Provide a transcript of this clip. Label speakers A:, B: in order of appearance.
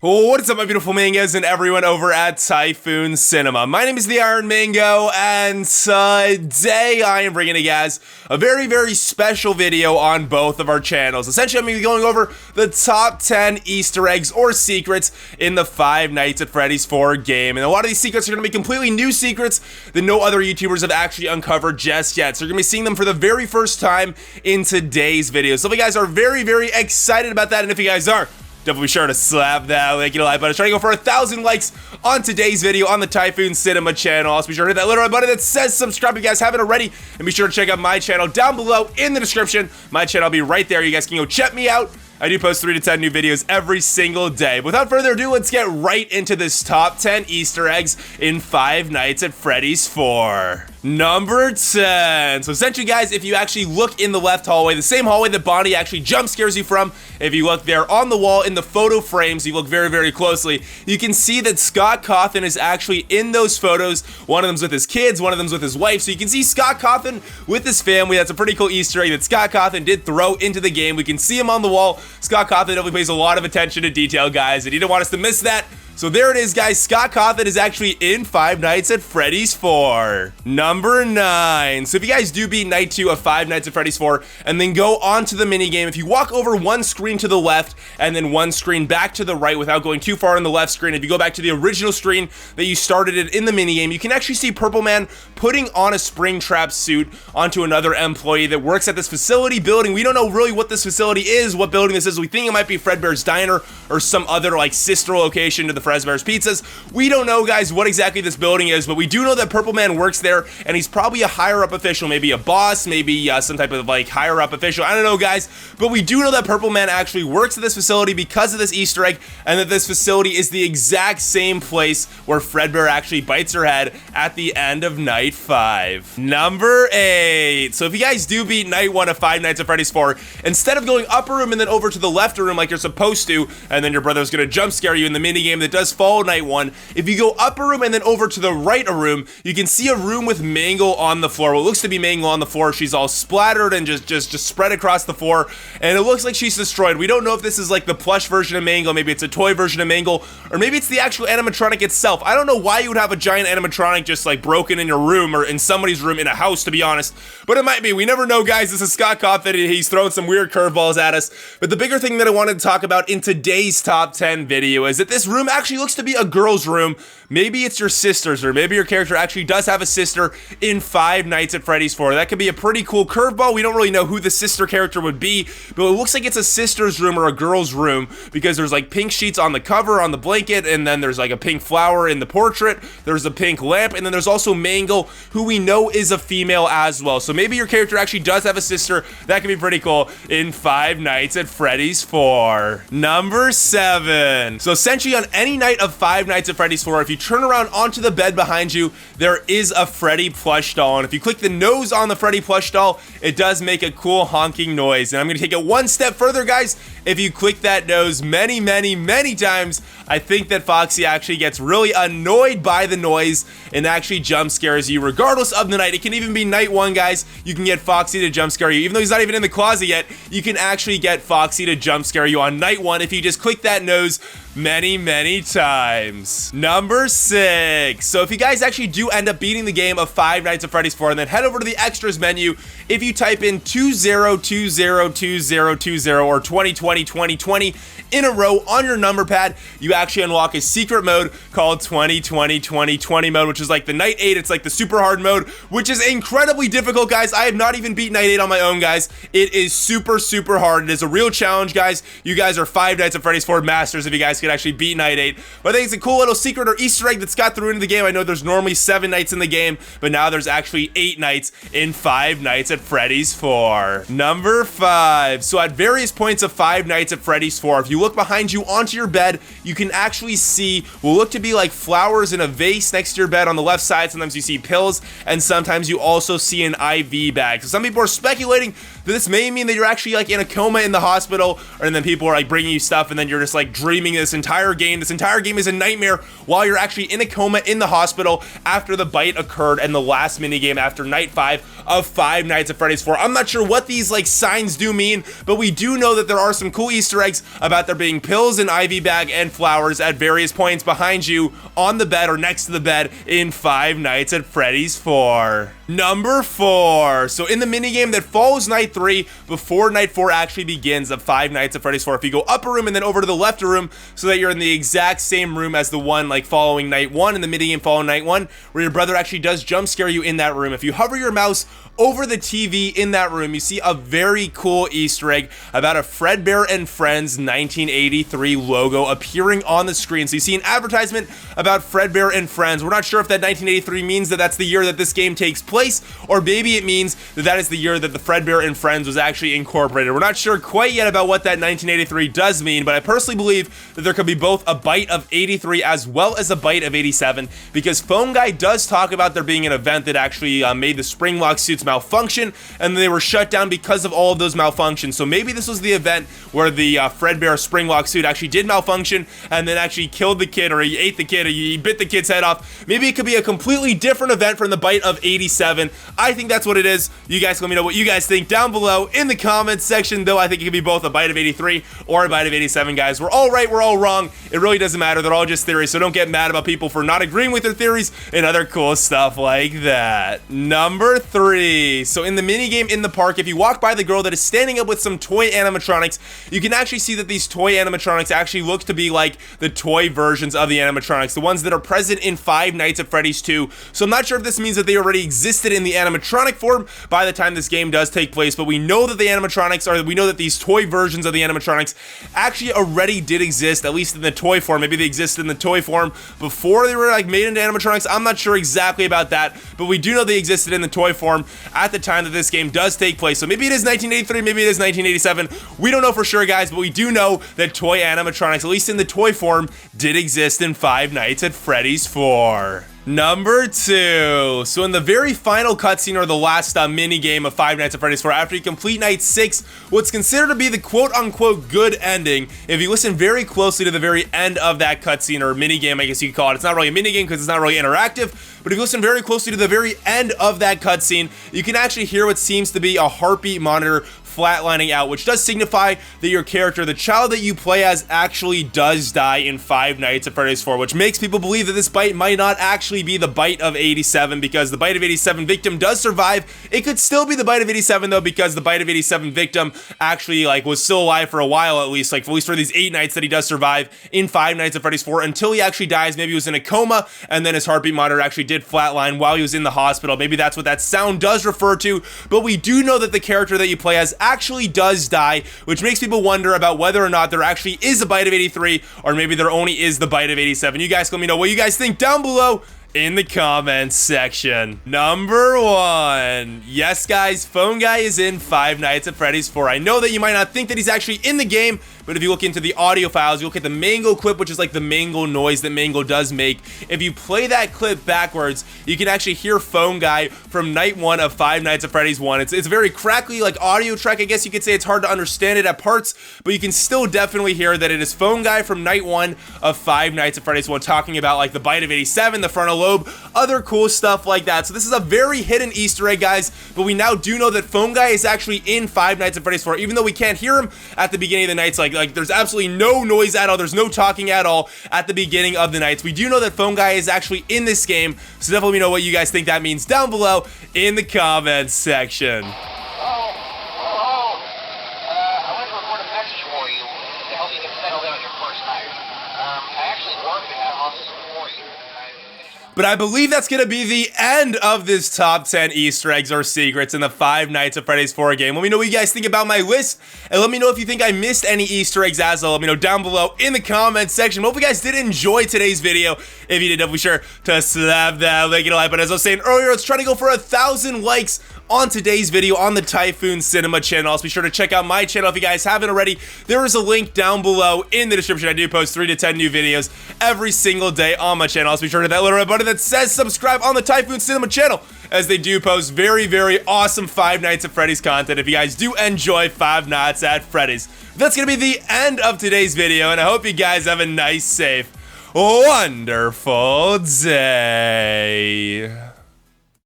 A: What is up, my beautiful mangoes and everyone over at Typhoon Cinema? My name is the Iron Mango, and today I am bringing you guys a very, very special video on both of our channels. Essentially, I'm going to be going over the top 10 Easter eggs or secrets in the Five Nights at Freddy's 4 game. And a lot of these secrets are going to be completely new secrets that no other YouTubers have actually uncovered just yet. So you're going to be seeing them for the very first time in today's video. So if you guys are very, very excited about that, and if you guys are, definitely be sure to slap that like button. I'm trying to go for 1,000 likes on today's video on the Typhoon Cinema channel. Also be sure to hit that little red button that says subscribe if you guys haven't already. And be sure to check out my channel down below in the description. My channel will be right there. You guys can go check me out. I do post 3 to 10 new videos every single day. But without further ado, let's get right into this top 10 Easter eggs in Five Nights at Freddy's 4. Number 10. So essentially, guys, if you actually look in the left hallway, the same hallway that Bonnie actually jump scares you from, if you look there on the wall in the photo frames, you look very, very closely, you can see that Scott Cawthon is actually in those photos. One of them's with his kids, one of them's with his wife. So you can see Scott Cawthon with his family. That's a pretty cool Easter egg that Scott Cawthon did throw into the game. We can see him on the wall. Scott Cawthon definitely pays a lot of attention to detail, guys, and he didn't want us to miss that. So there it is, guys. Scott Cawthon is actually in Five Nights at Freddy's 4. Number 9. So if you guys do beat Night 2 of Five Nights at Freddy's 4 and then go on to the minigame, if you walk over one screen to the left and then one screen back to the right without going too far on the left screen, if you go back to the original screen that you started it in the minigame, you can actually see Purple Man putting on a Springtrap suit onto another employee that works at this facility building. We don't know really what this facility is, what building this is. We think it might be Fredbear's Diner or some other like sister location to the Fredbear's Pizzas. We don't know, guys, what exactly this building is, but we do know that Purple Man works there, and he's probably a higher up official, maybe a boss, maybe some type of like higher up official. I don't know, guys, but we do know that Purple Man actually works at this facility because of this Easter egg, and that this facility is the exact same place where Fredbear actually bites her head at the end of Night 5. Number 8. So if you guys do beat Night 1 of Five Nights at Freddy's 4, instead of going upper room and then over to the left room like you're supposed to, and then your brother's gonna jump scare you in the minigame that does follow Night 1, if you go upper room and then over to the right room, you can see a room with Mangle on the floor. What looks to be Mangle on the floor. She's all splattered and just spread across the floor, and it looks like she's destroyed. We don't know if this is like the plush version of Mangle, maybe it's a toy version of Mangle, or maybe it's the actual animatronic itself. I don't know why you would have a giant animatronic just like broken in your room or in somebody's room in a house, to be honest, but it might be. We never know, guys. This is Scott Cawthon. He's throwing some weird curveballs at us. But the bigger thing that I wanted to talk about in today's top 10 video is that this room actually looks to be a girl's room. Maybe it's your sister's, or maybe your character actually does have a sister in Five Nights at Freddy's 4. That could be a pretty cool curveball. We don't really know who the sister character would be, but it looks like it's a sister's room or a girl's room because there's like pink sheets on the cover, on the blanket, and then there's like a pink flower in the portrait. There's a pink lamp, and then there's also Mangle, who we know is a female as well. So maybe your character actually does have a sister. That could be pretty cool in Five Nights at Freddy's 4. Number 7. So essentially on any night of Five Nights at Freddy's 4, if you turn around onto the bed behind you, there is a Freddy plush doll, and if you click the nose on the Freddy plush doll, it does make a cool honking noise. And I'm gonna take it one step further, guys. If you click that nose many, many, many times, I think that Foxy actually gets really annoyed by the noise and actually jump scares you regardless of the night. It can even be Night 1, guys. You can get Foxy to jump scare you. Even though he's not even in the closet yet, you can actually get Foxy to jump scare you on Night 1 if you just click that nose many, many times. Number 6. So if you guys actually do end up beating the game of Five Nights at Freddy's 4 and then head over to the extras menu, if you type in 20202020 or 2020 in a row on your number pad, you actually unlock a secret mode called 2020 mode, which is like the Night 8. It's like the super hard mode, which is incredibly difficult, guys. I have not even beat Night 8 on my own, guys. It is super, super hard. It is a real challenge, guys. You guys are Five Nights at Freddy's 4 masters if you guys can actually beat Night 8. But I think it's a cool little secret or Easter egg that Scott threw into the game. I know there's normally 7 nights in the game, but now there's actually 8 nights in Five Nights at Freddy's 4. Number 5. So at various points of Five Nights at Freddy's 4, if you look behind you onto your bed, you can actually see what look to be like flowers in a vase next to your bed on the left side. Sometimes you see pills, and sometimes you also see an IV bag. So some people are speculating that this may mean that you're actually like in a coma in the hospital, and then people are like bringing you stuff, and then you're just like dreaming this entire game. This entire game is a nightmare while you're actually in a coma in the hospital after the bite occurred in the last minigame after Night 5 of Five Nights at Freddy's 4. I'm not sure what these like signs do mean, but we do know that there are some cool Easter eggs about there being pills, an ivy bag, and flowers at various points behind you on the bed or next to the bed in Five Nights at Freddy's 4. Number 4. So in the minigame that follows night 3 before night 4 actually begins of Five Nights at Freddy's 4, if you go up a room and then over to the left a room so that you're in the exact same room as the one like following night 1 in the minigame following night 1, where your brother actually does jump scare you in that room. If you hover your mouse over the TV in that room, you see a very cool Easter egg about a Fredbear and Friends 1983 logo appearing on the screen. So you see an advertisement about Fredbear and Friends. We're not sure if that 1983 means that that's the year that this game takes place, or maybe it means that that is the year that the Fredbear and Friends was actually incorporated. We're not sure quite yet about what that 1983 does mean, but I personally believe that there could be both a bite of 83 as well as a bite of 87, because Phone Guy does talk about there being an event that actually made the spring lock suits malfunction, and they were shut down because of all of those malfunctions. So maybe this was the event where the Fredbear spring lock suit actually did malfunction and then actually killed the kid, or he ate the kid, or he bit the kid's head off. Maybe it could be a completely different event from the bite of 87. I think that's what it is. You guys let me know what you guys think down below in the comments section, though I think it could be both a bite of 83 or a bite of 87, guys. We're all right, we're all wrong. It really doesn't matter. They're all just theories, so don't get mad about people for not agreeing with their theories and other cool stuff like that. Number 3. So in the minigame in the park, if you walk by the girl that is standing up with some toy animatronics, you can actually see that these toy animatronics actually look to be like the toy versions of the animatronics, the ones that are present in Five Nights at Freddy's 2. So I'm not sure if this means that they already existed in the animatronic form by the time this game does take place, but we know that the animatronics, or we know that these toy versions of the animatronics actually already did exist, at least in the toy form. Maybe they existed in the toy form before they were like made into animatronics. I'm not sure exactly about that, but we do know they existed in the toy form at the time that this game does take place. So maybe it is 1983, maybe it is 1987. We don't know for sure, guys, but we do know that toy animatronics, at least in the toy form, did exist in Five Nights at Freddy's 4. Number 2. So in the very final cutscene, or the last mini game of Five Nights at Freddy's 4, after you complete night 6, what's considered to be the quote-unquote good ending, if you listen very closely to the very end of that cutscene, or mini game, I guess you could call it. It's not really a mini game because it's not really interactive, but if you listen very closely to the very end of that cutscene, you can actually hear what seems to be a Harpy Monitor flatlining out, which does signify that your character, the child that you play as, actually does die in Five Nights at Freddy's 4, which makes people believe that this bite might not actually be the bite of 87, because the bite of 87 victim does survive. It could still be the bite of 87 though, because the bite of 87 victim actually like was still alive for a while, at least for these 8 nights that he does survive in Five Nights at Freddy's 4, until he actually dies. Maybe he was in a coma and then his heartbeat monitor actually did flatline while he was in the hospital. Maybe that's what that sound does refer to, but we do know that the character that you play as actually does die, which makes people wonder about whether or not there actually is a bite of 83, or maybe there only is the bite of 87. You guys let me know what you guys think down below in the comments section. Number 1. Yes, guys, Phone Guy is in Five Nights at Freddy's 4. I know that you might not think that he's actually in the game, but if you look into the audio files, you look at the Mango clip, which is like the Mango noise that Mango does make. If you play that clip backwards, you can actually hear Phone Guy from night 1 of Five Nights at Freddy's 1. It's a very crackly like audio track. I guess you could say it's hard to understand it at parts, but you can still definitely hear that it is Phone Guy from night 1 of Five Nights at Freddy's 1 talking about like the bite of 87, the frontal lobe, other cool stuff like that. So this is a very hidden Easter egg, guys, but we now do know that Phone Guy is actually in Five Nights at Freddy's 4, even though we can't hear him at the beginning of the nights. Like there's absolutely no noise at all, there's no talking at all at the beginning of the nights. We do know that Phone Guy is actually in this game, so definitely let me know what you guys think that means down below in the comments section.
B: I wanted to record a message for you to help you get settled in on your first night. I actually work in that office for you.
A: But I believe that's going to be the end of this top 10 Easter eggs or secrets in the Five Nights at Freddy's 4 game. Let me know what you guys think about my list, and let me know if you think I missed any Easter eggs as well. Let me know down below in the comments section. Hope you guys did enjoy today's video. If you did, definitely be sure to slap that like and a like button. As I was saying earlier, let's try to go for 1,000 likes on today's video on the Typhoon Cinema channel. Also, be sure to check out my channel if you guys haven't already. There is a link down below in the description. I do post 3 to 10 new videos every single day on my channel. Also, be sure to hit that little red button that says subscribe on the Typhoon Cinema channel, as they do post very, very awesome Five Nights at Freddy's content if you guys do enjoy Five Nights at Freddy's. That's going to be the end of today's video, and I hope you guys have a nice, safe, wonderful day.